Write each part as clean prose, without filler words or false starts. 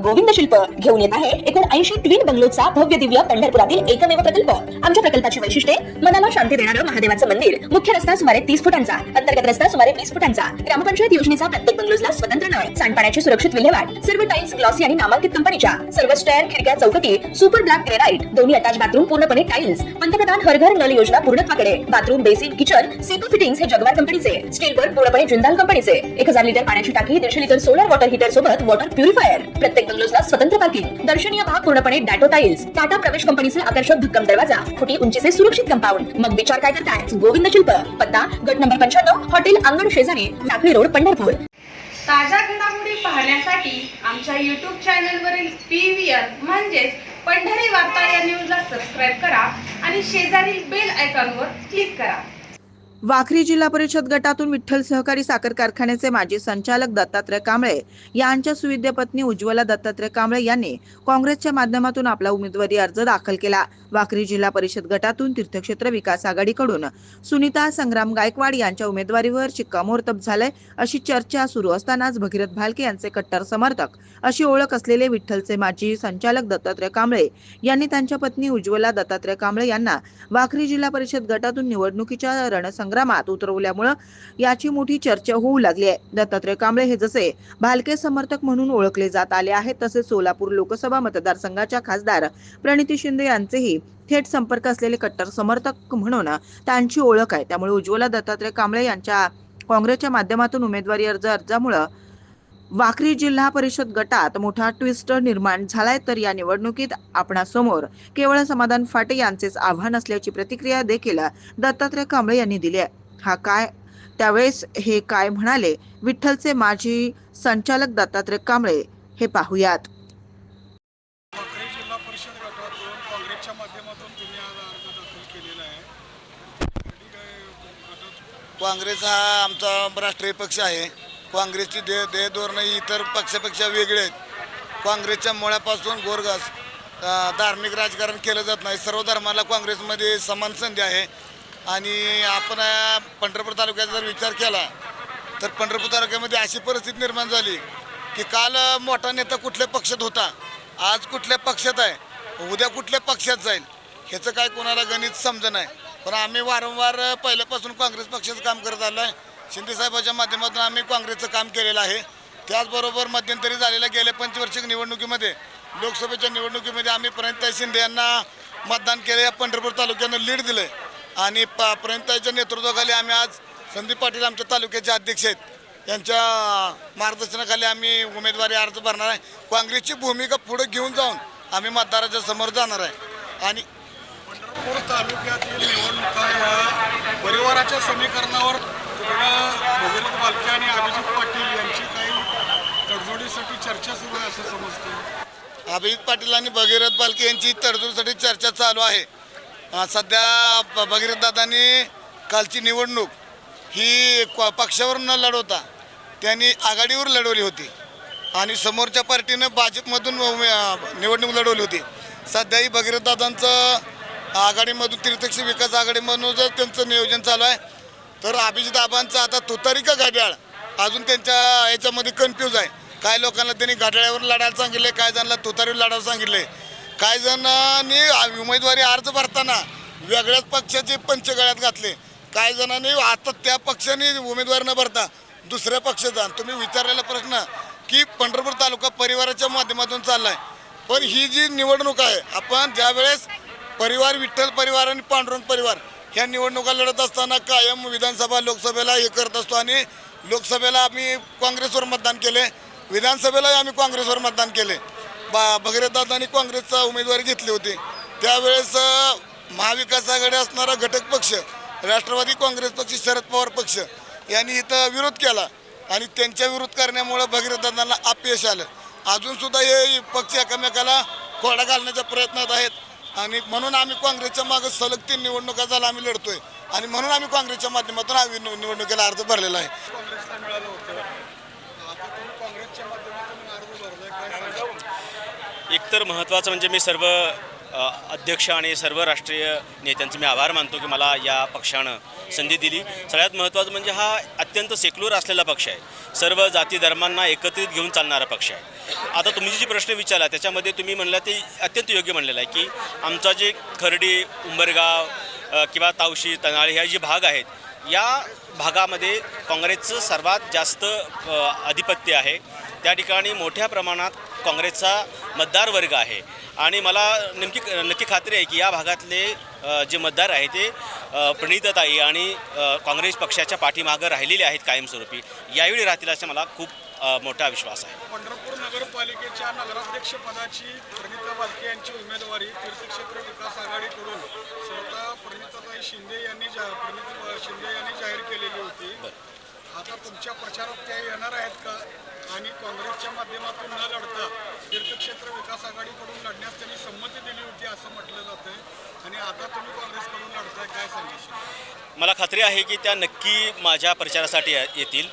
गोविंद शिल्प घेऊन येत आहे एकूण 80 ट्विन बंगलोचा भव्य दिव्य पंढरपुरातील एकमेव प्रकल्प। आमच्या प्रकल्पाची वैशिष्ट्ये मनाला शांती देणारं महादेवाचं मंदिर, मुख्य रस्ता सुमारे 30 फुटांचा, अंतर्गत रस्ता सुमारे 20 फुटांचा, ग्रामपंचायत योजनेचा प्रत्येक बंगलोजला स्वतंत्र नळ, सांडपाण्याची सुरक्षित विल्हेवाट, सर्व टाइल्स ग्लॉसी आणि नामांकित कंपनीच्या, सर्व स्टेअर, खिडक्या, चौकटी सुपर ब्लॅक ग्रेनाइट, दोन्ही अटॅच बाथरूम पूर्णपणे टाइल्स, पंतप्रधान हर घर नल योजना पूर्णत्वाकडे, bathroom, basin, kitchen, CP fittings हे जगवार कंपनीचे, स्टील वर्क पूर्णपणे जिंदाल कंपनीचे, 1000 लिटर पाण्याची टाकी, 150 लिटर सोलर वॉटर हीटर सोबत वॉटर प्युरिफायर, प्रत्येक बंगलोजला स्वतंत्र पार्किंग, दर्शनीय भाग पूर्णपणे डॅटो टाइल्स, टाटा प्रवेश कंपनीचे आकर्षक भक्कम दरवाजा, फुटी उंचीचे सुरक्षित कंपाऊंड। मग विचार काय करताय? गोविंद शिल्प, पत्ता गट नंबर 95, हॉटेल अंगण शेजारी, टाकळी रोड, पंढरपूर। ताज्या घडामोडी पाहण्यासाठी आमच्या YouTube चॅनलवरील PVR म्हणजेच पंढरी वार्ता या न्यूजला सबस्क्राइब करा आणि शेजारील बेल आयकॉनवर क्लिक करा। वाखरी जिल्हा परिषद गटातून विठ्ठल सहकारी साखर कारखान्याचे माजी संचालक दत्तात्रय कांबळे यांच्या सुविद्य पत्नी उज्ज्वला दत्तात्रय कांबळे यांनी काँग्रेसच्या माध्यमातून आपला उमेदवारी अर्ज दाखल केला। वाखरी जिल्हा परिषद गटातून तीर्थक्षेत्र विकास आघाडीकडून सुनीता संग्राम गायकवाड यांच्या उमेदवारीवर शिक्कामोर्तब झालंय अशी चर्चा सुरू असतानाच भगीरथ भालके यांचे कट्टर समर्थक अशी ओळख असलेले विठ्ठलचे माजी संचालक दत्तात्रय कांबळे यांनी त्यांच्या पत्नी उज्ज्वला दत्तात्रय कांबळे यांना वाखरी जिल्हा परिषद गटातून निवडणुकीच्या रणसंग्रामात उतरवल्यामुळे याची मोठी चर्चा होऊ लागली आहे। दत्तात्रय कांबळे हे जसे भालके समर्थक म्हणून ओळखले जात आले आहेत, तसे सोलापूर लोकसभा मतदारसंघाच्या खासदार प्रणिती शिंदे यांचेही थेट संपर्क असलेले कट्टर समर्थक म्हणून त्यांची ओळख आहे। त्यामुळे उज्ज्वला दत्तात्रय कांबळे यांच्या काँग्रेसच्या माध्यमातून उमेदवारी अर्जामुळे वाखरी जिल्हा परिषद गटात मोठा ट्विस्ट निर्माण झालाय। तर या निवडणुकीत आपणासमोर केवळ समाधान फाटे यांचेच आव्हान असल्याची प्रतिक्रिया देखील दत्तात्रय कांबळे यांनी दिली आहे। त्यावेळेस हे काय म्हणाले विठ्ठलचे माजी संचालक दत्तात्रय कांबळे हे पाहूयात। वाखरी जिल्हा परिषद गटातून काँग्रेसच्या माध्यमातून तुम्ही आज अर्ज दाखल केलेला आहे। काँग्रेस हा आमचा राष्ट्रीय पक्ष आहे। काँग्रेसची ध्येय धोरणं इतर पक्षापेक्षा वेगळे आहेत। काँग्रेसच्या मुळापासून गोरगस धार्मिक राजकारण केलं जात नाही। सर्व धर्माला काँग्रेसमध्ये समान संधी आहे। आणि आपण पंढरपूर तालुक्याचा जर विचार केला तर पंढरपूर तालुक्यामध्ये अशी परिस्थिती निर्माण झाली की काल मोठा नेता कुठल्या पक्षात होता, आज कुठल्या पक्षात आहे, उद्या कुठल्या पक्षात जाईल ह्याचं काय कोणाला गणित समजत नाही। पण आम्ही वारंवार पहिल्यापासून काँग्रेस पक्षाचं काम करत आलो आहे। शिंदे साहेबांच्या माध्यमातून आम्ही काँग्रेसचं काम केलेलं आहे। त्याचबरोबर मध्यंतरी झालेल्या गेल्या पंचवार्षिक निवडणुकीमध्ये लोकसभेच्या निवडणुकीमध्ये आम्ही प्रणिताई शिंदे यांना मतदान केलं। या पंढरपूर तालुक्यानं लीड दिलं आणि प्रणिताईच्या नेतृत्वाखाली आम्ही आज संदीप पाटील आमच्या तालुक्याचे अध्यक्ष आहेत, यांच्या मार्गदर्शनाखाली आम्ही उमेदवारी अर्ज भरणार आहे। काँग्रेसची भूमिका पुढे घेऊन जाऊन आम्ही मतदाराच्या समोर जाणार आहे। आणि पंढरपूर तालुक्यातील निवडणुका या परिवाराच्या समीकरणावर भगीरथ भालके आणि अभिजित पाटील यांची काही तडजोडीसाठी चर्चा सुरू आहे असं समजतं। अभिजित पाटील आणि भगीरथ भालके यांची तडजोडीसाठी चर्चा चालू आहे। सध्या भगीरथ दादांनी कालची निवडणूक ही पक्षावर न लढवता त्यांनी आघाडीवर लढवली होती आणि समोरच्या पार्टीनं भाजपमधून निवडणूक लढवली होती। सध्याही भगीरथ दादांचं आघाडीमधून तीर्थक्षेत्र विकास आघाडीमधून जर त्यांचं नियोजन चालू आहे तर अभिजित आबांचं आता तुतारी का घड्याळ अजून त्यांच्या याच्यामध्ये कन्फ्यूज आहे। काही लोकांना त्यांनी घड्याळावर लढायला सांगितले, काही जणांना तुतारीवर लढायला सांगितले, काही जणांनी उमेदवारी अर्ज भरताना वेगळ्याच पक्षाचे पंच गळ्यात घातले, काही जणांनी आता त्या पक्षाने उमेदवार न भरता दुसऱ्या पक्षाचा। तुम्ही विचारलेला प्रश्न की पंढरपूर तालुका परिवाराच्या माध्यमातून चालला आहे, पण ही जी निवडणूक आहे आपण ज्यावेळेस परिवार विठ्ठल परिवार आणि पांडुरंग परिवार ह्या निवडणुका लढत असताना कायम विधानसभा लोकसभेला हे करत असतो आणि लोकसभेला आम्ही काँग्रेसवर मतदान केले, विधानसभेलाही आम्ही काँग्रेसवर मतदान केले। भगीरथ दादांनी काँग्रेसचा उमेदवारी घेतली होती त्यावेळेस महाविकास आघाडी असणारा घटक पक्ष राष्ट्रवादी काँग्रेस पक्ष शरद पवार पक्ष यांनी इथं विरोध केला आणि त्यांच्या विरोध करण्यामुळे भगीरथ दादांना अपयश आलं। अजूनसुद्धा हे पक्ष एकमेकाला खोडा घालण्याच्या प्रयत्नात आहेत आणि म्हणून आम्ही काँग्रेसच्या मागे सलग 3 निवडणुका झाला आम्ही लढतोय आणि म्हणून आम्ही काँग्रेसच्या माध्यमातून हा निवडणुकीला अर्ज भरलेला आहे। काँग्रेसला मिळालं होतं, आता तुम्ही काँग्रेसच्या माध्यमातून अर्ज भरलाय, काय सांगाल? एकतर महत्त्वाचं म्हणजे मी सर्व अध्यक्ष आणि सर्व राष्ट्रीय नेत्यांचे मी आभार मानतो की मला या पक्षानं संधी दिली. सगळ्यात महत्त्वाचं म्हणजे हा अत्यंत सेक्युलर असलेला पक्ष आहे. सर्व जाती धर्मांना एकत्रित घेऊन चालणारा पक्ष आहे. आता तुम्ही जी प्रश्न विचारला त्याच्यामध्ये तुम्ही म्हणला ते अत्यंत योग्य म्हणलेलं आहे की आमचा जे खर्डी, उंबरगाव किंवा तावशी, तनाळी ह्या जे भाग आहेत या भागामध्ये काँग्रेसचं सर्वात जास्त आधिपत्य आहे. त्या ठिकाणी मोठ्या प्रमाणात काँग्रेसचा मतदार वर्ग आहे आणि मला नक्की खात्री आहे की या भागातले जे मतदार आहेत ते प्रणितताई आणि काँग्रेस पक्षाच्या पाठीमागं राहिलेले आहेत कायमस्वरूपी. यावेळी राहतील असा मला खूप मोठा विश्वास आहे. पंढरपूर नगरपालिकेच्या नगराध्यक्षपदाची प्रणिता बालके यांची उमेदवारी तीर्थक्षेत्र विकास आघाडीकडून स्वतः प्रणिताताई शिंदे यांनी जाहीर केलेली होती. आता तुमच्या प्रचारात त्या येणार आहेत का? आणि काँग्रेसच्या माध्यमातून न लढता तीर्थक्षेत्र विकास आघाडीकडून लढण्यास त्यांनी संमती दिली होती असं म्हटलं जातंय आणि आता तुम्ही काँग्रेसकडून लढताय, काय सांगितलं? मला खात्री आहे की त्या नक्की माझ्या प्रचारासाठी येतील.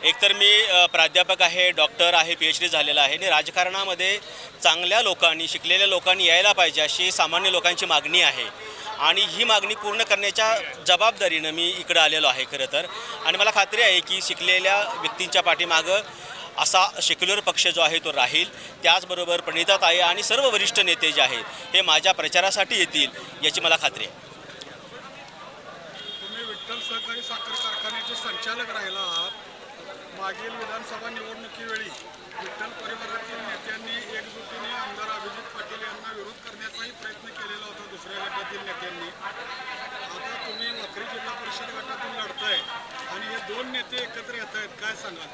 एकतर मी प्राध्यापक आहे, डॉक्टर आहे, PhD झालेला आहे आणि राजकारणामध्ये चांगल्या लोकांनी, शिकलेल्या लोकांनी यायला पाहिजे अशी सामान्य लोकांची मागणी आहे आणि ही मागणी पूर्ण करण्याच्या जबाबदारीनं मी इकडं आलेलो आहे खरं तर. आणि मला खात्री आहे की शिकलेल्या व्यक्तींच्या पाठीमागं असा सेक्युलर पक्ष जो आहे तो राहील. त्याचबरोबर प्रणिताताई आणि सर्व वरिष्ठ नेते जे आहेत हे माझ्या प्रचारासाठी येतील याची मला खात्री आहे. तुम्ही विठ्ठल सहकारी साखर कारखान्याचे संचालक राहिला आहात. मागील विधानसभा निवडणुकीवेळी विठ्ठल परिवारातील नेत्यांनी एकजुटीने आमदार अभिजित पाटील यांना विरोध करण्याचाही प्रयत्न केलेला होता दुसऱ्या गटातील नेत्यांनी. आता तुम्ही वाखरी जिल्हा परिषद गटातून लढताय आणि हे दोन नेते एकत्र येत आहेत, काय सांगाल?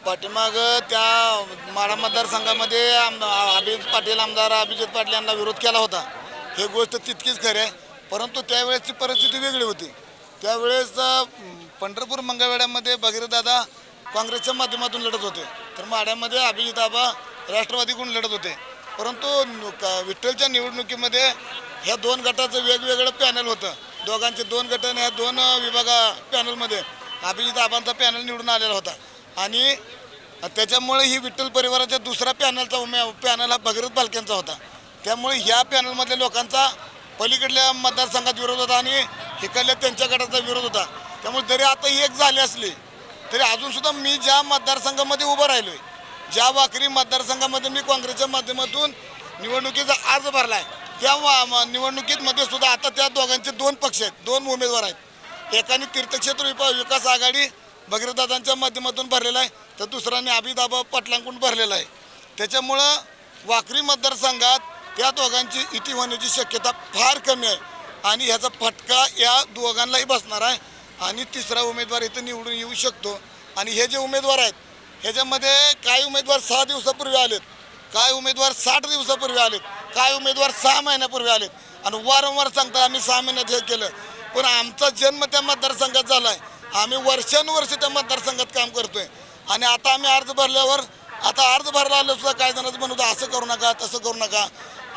पाठीमाग त्या माढा मतदारसंघामध्ये आमदार अभिजित पाटील यांना विरोध केला होता. ही गोष्ट तितकीच खरी आहे, परंतु त्यावेळेसची परिस्थिती वेगळी होती. त्यावेळेस पंढरपूर मंगळवेढ्यामध्ये भगीरथदादा काँग्रेसच्या माध्यमातून लढत होते, तर माढ्यामध्ये अभिजित आबा राष्ट्रवादीकडून लढत होते. परंतु विठ्ठलच्या निवडणुकीमध्ये ह्या दोन गटाचं वेगवेगळं पॅनल होतं. दोघांचे दोन गट आणि ह्या दोन पॅनलमध्ये अभिजित आबांचा पॅनल निवडून आलेला होता आणि त्याच्यामुळे ही विठ्ठल परिवाराच्या दुसरा पॅनल हा भगीरथ बालकेंचा होता. त्यामुळे ह्या पॅनलमधल्या लोकांचा पलीकडल्या मतदारसंघात विरोध होता आणि इकडल्या त्यांच्या गटाचा विरोध होता. त्यामुळे जरी आता ही एक झाली असली तरी अजूनसुद्धा मी ज्या मतदारसंघामध्ये उभं राहिलो आहे, ज्या वाखरी मतदारसंघामध्ये मी काँग्रेसच्या माध्यमातून निवडणुकीचा अर्ज भरला आहे, त्या निवडणुकीमध्ये सुद्धा आता त्या दोघांचे दोन पक्ष आहेत, दोन उमेदवार आहेत. एकाने तीर्थक्षेत्र विकास आघाडी भगीरथदादांच्या माध्यमातून भरलेला आहे, तर दुसऱ्याने अभिदाबा पाटलांकडून भरलेला आहे. त्याच्यामुळं वाखरी मतदारसंघात त्या दोघांची युती होण्याची शक्यता फार कमी आहे आणि ह्याचा फटका या दोघांनाही बसणार आहे आणि तिसरा उमेदवार इथं निवडून येऊ शकतो. आणि हे जे उमेदवार आहेत ह्याच्यामध्ये काही उमेदवार 6 दिवसापूर्वी आलेत, काही उमेदवार 60 दिवसापूर्वी आलेत, काही उमेदवार 6 महिन्यापूर्वी आलेत आणि वारंवार सांगतात आम्ही 6 महिन्यात हे केलं. पण आमचा जन्म त्या मतदारसंघात झाला आहे, आम्ही वर्षानुवर्ष त्या मतदारसंघात काम करतोय आणि आता आम्ही अर्ज भरल्यावर आता अर्ज भरला आलं सुद्धा काही जणांचं म्हणत होतं असं करू नका तसं करू नका.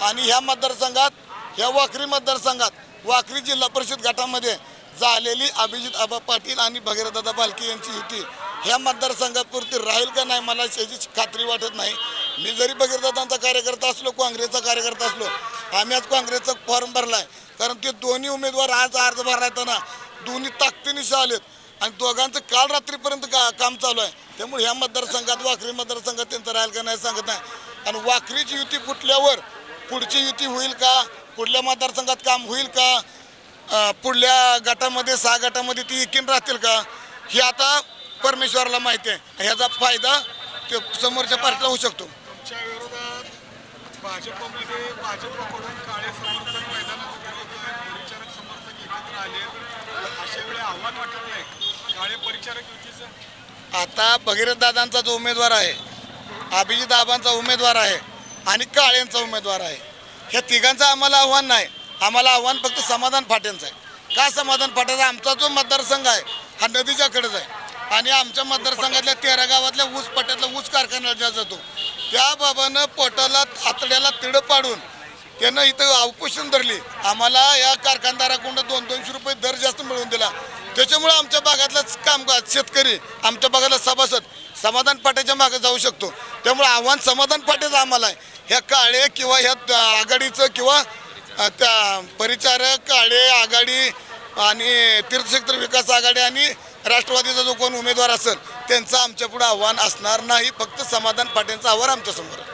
आणि ह्या मतदारसंघात ह्या वाखरी मतदारसंघात वाखरी जिल्हा परिषद गटामध्ये झालेली अभिजित आबा पाटील आणि भगीरथदादा बालके यांची युती ह्या मतदारसंघापुरती राहील का नाही मला याची खात्री वाटत नाही. मी जरी भगीरथदादांचा कार्यकर्ता असलो, काँग्रेसचा कार्यकर्ता असलो, आम्ही आज काँग्रेसचा फॉर्म भरला आहे कारण ते दोन्ही उमेदवार आज अर्ज भरला येताना दोन्ही ताकदीनिशी आलेत आणि दोघांचं काल रात्रीपर्यंत काम चालू आहे. त्यामुळे ह्या मतदारसंघात वाखरी मतदारसंघात त्यांचं राहील का नाही सांगत नाही. आणि वाखरीची युती फुटल्यावर पुढची युती होईल का, पुढल्या मतदारसंघात काम होईल का, पुढल्या गटामध्ये 6 गटामध्ये ती एकीन राहतील का, हे आता परमेश्वराला माहिती आहे. ह्याचा फायदा ते समोरच्या पार्टीला होऊ शकतो. तुमच्या विरोधात भाजपकडून काळे समर्थक मैदानात उतरले, परिचारक समर्थक एकत्र आले, अशा वेळी आव्हान वाटत नाही काळे परिचारक युतीचं? आता भगीरथदादांचा जो उमेदवार आहे, अभिजित आबांचा उमेदवार आहे आणि काळेंचा उमेदवार आहे, ह्या तिघांचं आम्हाला आव्हान नाही. आम्हाला आव्हान फक्त समाधान फाट्यांचं आहे. का समाधान फाट्याचा? आमचा जो मतदारसंघ आहे हा नदीच्या कडेच आहे आणि आमच्या मतदारसंघातल्या 13 गावातल्या ऊस पट्ट्यातला ऊस कारखान्याला जातो. त्या बाबानं पोटाला आतड्याला तिडं पाडून त्यानं इथं उपोषण धरली. आम्हाला या कारखानदाराकडून 200-200 रुपये दर जास्त मिळवून दिला त्याच्यामुळे आमच्या भागातलाच कामगार शेतकरी, आमच्या भागातला सभासद समाधान पाट्याच्या मागे जाऊ शकतो. त्यामुळे आव्हान समाधान पाट्याचं आम्हाला आहे. ह्या काळे किंवा ह्या आघाडीचं किंवा त्या परिचारक काळे आघाडी आणि तीर्थक्षेत्र विकास आघाडी आणि राष्ट्रवादीचा जो कोण उमेदवार असेल त्यांचं आमच्या पुढे आव्हान असणार नाही. फक्त समाधान पाट्यांचं आव्हान आमच्यासमोर आहे.